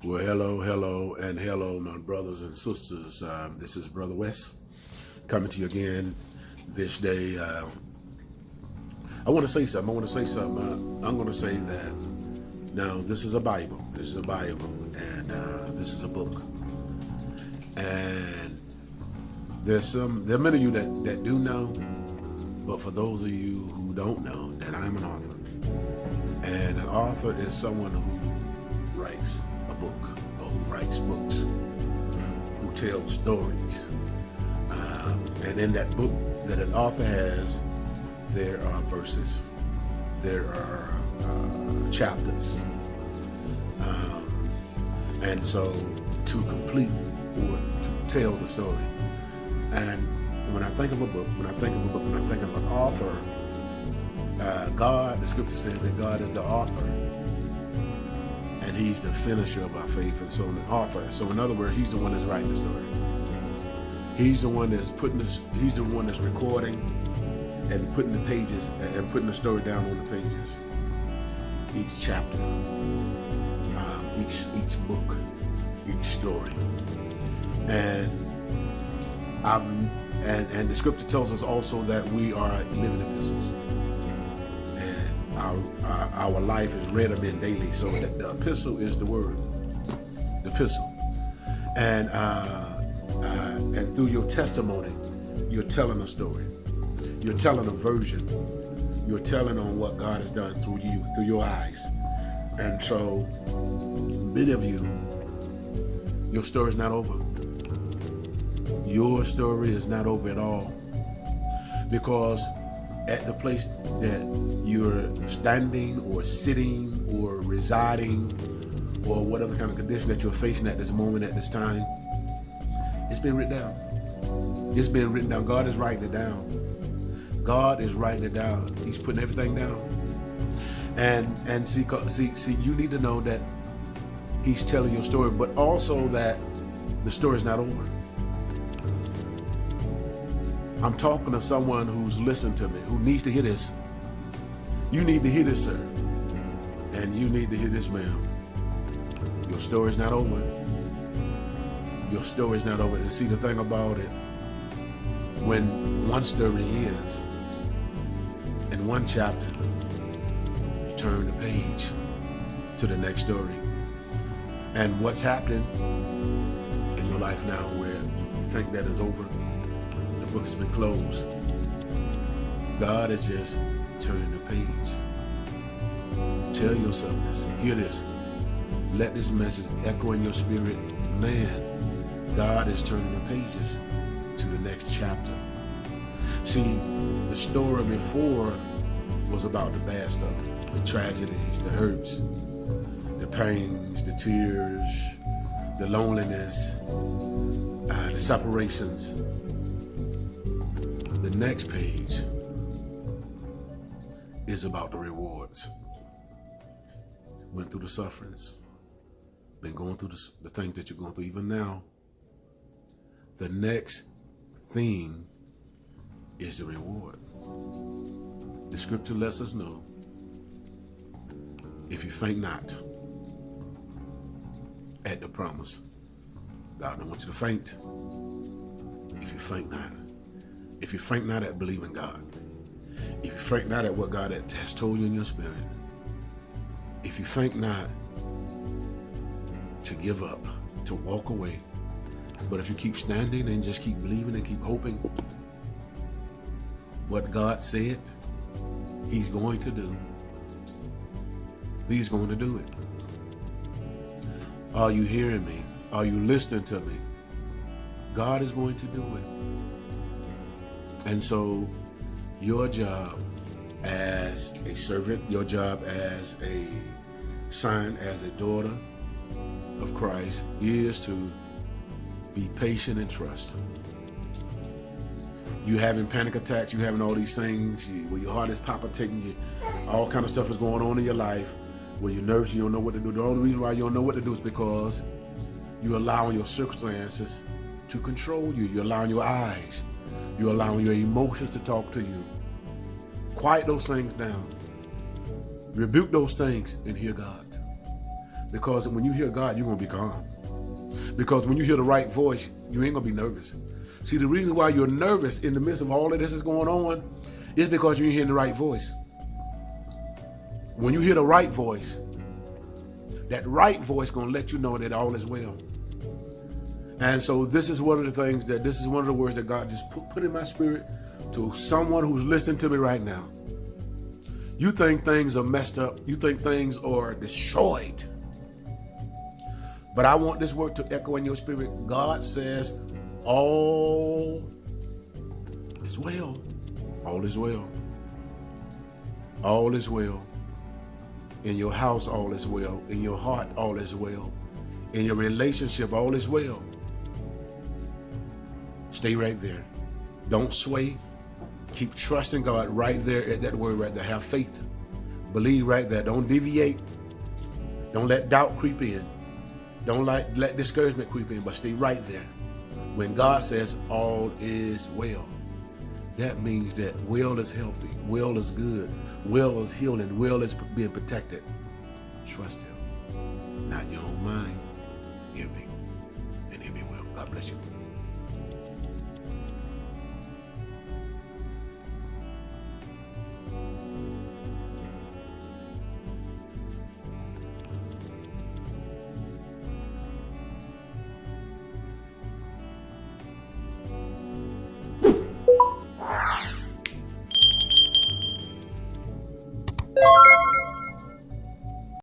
Well, hello, and hello, my brothers and sisters. This is Brother West coming to you again this day. I want to say something. I'm going to say that now this is a Bible. And this is a book. And there are many of you that do know, but for those of you who don't know, that I'm an author. And an author is someone who writes a book, or who writes books, who tells stories. And in that book that an author has, there are verses, there are chapters. And so to complete or to tell the story. And when I think of a book, when I think of an author, God, the scripture says that God is the author and he's the finisher of our faith. And so an author, so in other words, he's the one that's writing the story. He's the one that's he's the one that's recording and putting the pages and putting the story down on the pages. Each chapter, each book, each story. And the scripture tells us also that we are living epistles. Our life is read of men daily. So the epistle is the word, the epistle. And through your testimony, you're telling a story. You're telling a version. You're telling on what God has done through you, through your eyes. And so many of you, your story is not over. Your story is not over at all. Because at the place that you're standing or sitting or residing or whatever kind of condition that you're facing at this moment, at this time, it's been written down. It's been written down. God is writing it down. God is writing it down. He's putting everything down. And see, you need to know that he's telling your story, but also that the story is not over. I'm talking to someone who's listening to me, who needs to hear this. You need to hear this, sir. And you need to hear this, ma'am. Your story's not over. Your story's not over. And see, the thing about it, when one story ends, in one chapter, you turn the page to the next story. And what's happening in your life now where you think that is over, the book has been closed. God is just turning the page. Tell yourself this. Hear this. Let this message echo in your spirit. Man, God is turning the pages to the next chapter. See, the story before was about the bad stuff, the tragedies, the hurts, the pains, the tears, the loneliness, the separations. The next page is about the rewards. Went through the sufferings, been going through the things that you're going through even now. The next thing is the reward. The scripture lets us know, if you faint not at the promise, God don't want you to faint. If you faint not. If you faint not at believing God. If you faint not at what God has told you in your spirit. If you faint not to give up, to walk away. But if you keep standing and just keep believing and keep hoping, what God said he's going to do, he's going to do it. Are you hearing me? Are you listening to me? God is going to do it. And so your job as a servant, your job as a son, as a daughter of Christ is to be patient and trust. You having panic attacks, you having all these things, where your heart is palpitating, all kind of stuff is going on in your life, where you're nervous, you don't know what to do. The only reason why you don't know what to do is because you're allowing your circumstances to control you. You're allowing your eyes, you're allowing your emotions to talk to you. Quiet those things down. Rebuke those things and hear God. Because when you hear God, you're going to be calm. Because when you hear the right voice, you ain't going to be nervous. See, the reason why you're nervous in the midst of all of this is going on is because you ain't hearing the right voice. When you hear the right voice, that right voice going to let you know that all is well. And so this is one of the words that God just put in my spirit to someone who's listening to me right now. You think things are messed up. You think things are destroyed. But I want this word to echo in your spirit. God says, all is well. All is well. All is well. In your house, all is well. In your heart, all is well. In your relationship, all is well. Stay right there. Don't sway. Keep trusting God right there at that word right there. Have faith. Believe right there. Don't deviate. Don't let doubt creep in. Don't let discouragement creep in, but stay right there. When God says all is well, that means that well is healthy, well is good, well is healing, well is being protected. Trust Him. Not your own mind. Hear me. And hear me well. God bless you.